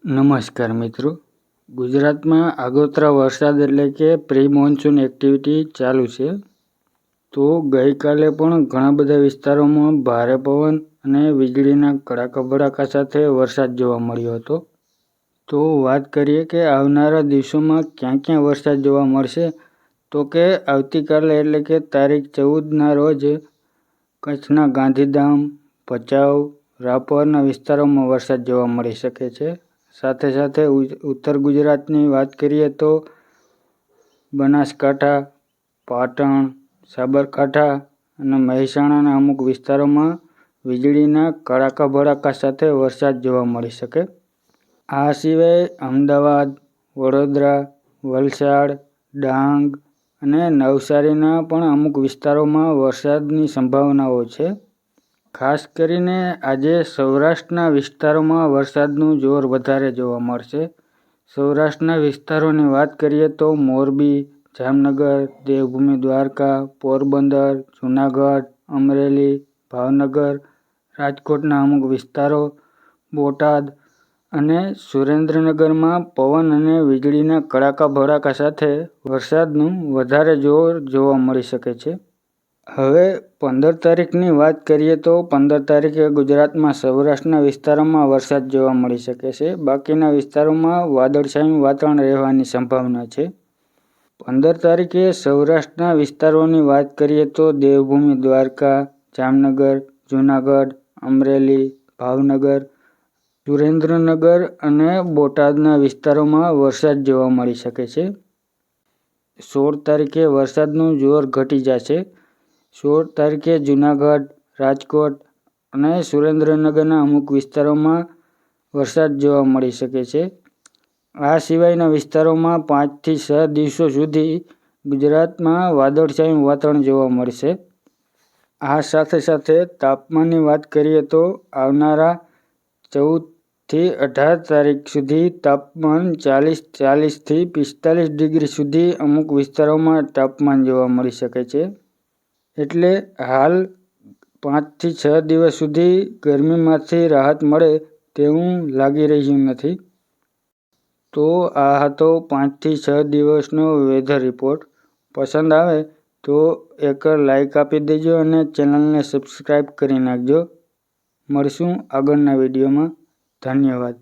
નમસ્કાર મિત્રો, ગુજરાતમાં આગોતરા વરસાદ એટલે કે પ્રી મોન્સૂન એક્ટિવિટી ચાલુ છે. તો ગઈકાલે પણ ઘણા બધા વિસ્તારોમાં ભારે પવન અને વીજળીના કડાકા ભડાકા સાથે વરસાદ જોવા મળ્યો હતો. તો વાત કરીએ કે આવનારા દિવસોમાં ક્યાં ક્યાં વરસાદ જોવા મળશે, તો કે આવતીકાલે એટલે કે તારીખ 14ના રોજ કચ્છના ગાંધીધામ, ભચાઉ, રાપરના વિસ્તારોમાં વરસાદ જોવા મળી શકે છે. સાથે સાથે ઉત્તર ગુજરાતની વાત કરીએ તો બનાસકાંઠા, પાટણ, સાબરકાંઠા અને મહેસાણાના અમુક વિસ્તારોમાં વીજળીના કડાકા ભડાકા સાથે વરસાદ જોવા મળી શકે. આ સિવાય અમદાવાદ, વડોદરા, વલસાડ, ડાંગ અને નવસારીના પણ અમુક વિસ્તારોમાં વરસાદની સંભાવનાઓ છે. ખાસ કરીને આજે સૌરાષ્ટ્રના વિસ્તારોમાં વરસાદનું જોર વધારે જોવા મળશે. સૌરાષ્ટ્રના વિસ્તારોની વાત કરીએ તો મોરબી, જામનગર, દેવભૂમિ દ્વારકા, પોરબંદર, જૂનાગઢ, અમરેલી, ભાવનગર, રાજકોટના અમુક વિસ્તારો, બોટાદ અને સુરેન્દ્રનગરમાં પવન અને વીજળીના કડાકા ભડાકા સાથે વરસાદનું વધારે જોર જોવા મળી શકે છે. હવે 15 તારીખની વાત કરીએ તો 15 તારીખે ગુજરાતમાં સૌરાષ્ટ્રના વિસ્તારોમાં વરસાદ જોવા મળી શકે છે. બાકીના વિસ્તારોમાં વાદળછાયું વાતાવરણ રહેવાની સંભાવના છે. 15 તારીખે સૌરાષ્ટ્રના વિસ્તારોની વાત કરીએ તો દેવભૂમિ દ્વારકા, જામનગર, જૂનાગઢ, અમરેલી, ભાવનગર, સુરેન્દ્રનગર અને બોટાદના વિસ્તારોમાં વરસાદ જોવા મળી શકે છે. 16 તારીખે વરસાદનું જોર ઘટી જશે. 16 તારીખે જૂનાગઢ, રાજકોટ અને સુરેન્દ્રનગરના અમુક વિસ્તારોમાં વરસાદ જોવા મળી શકે છે. આ સિવાયના વિસ્તારોમાં 5 થી 6 દિવસો સુધી ગુજરાતમાં વાદળછાયું વાતાવરણ જોવા મળશે. આ સાથે સાથે તાપમાનની વાત કરીએ તો આવનારા 14 થી 18 તારીખ સુધી તાપમાન 40 થી 45 ડિગ્રી સુધી અમુક વિસ્તારોમાં તાપમાન જોવા મળી શકે છે. એટલે હાલ 5 થી 6 દિવસ સુધી ગરમીમાંથી રાહત મળે તેવું લાગી રહ્યું નથી. તો આ હતો 5 થી 6 દિવસનો વેધર રિપોર્ટ. પસંદ આવે તો એક લાઈક આપી દેજો અને ચેનલને સબસ્ક્રાઈબ કરી નાખજો. મળશું આગળના વિડીયોમાં. ધન્યવાદ.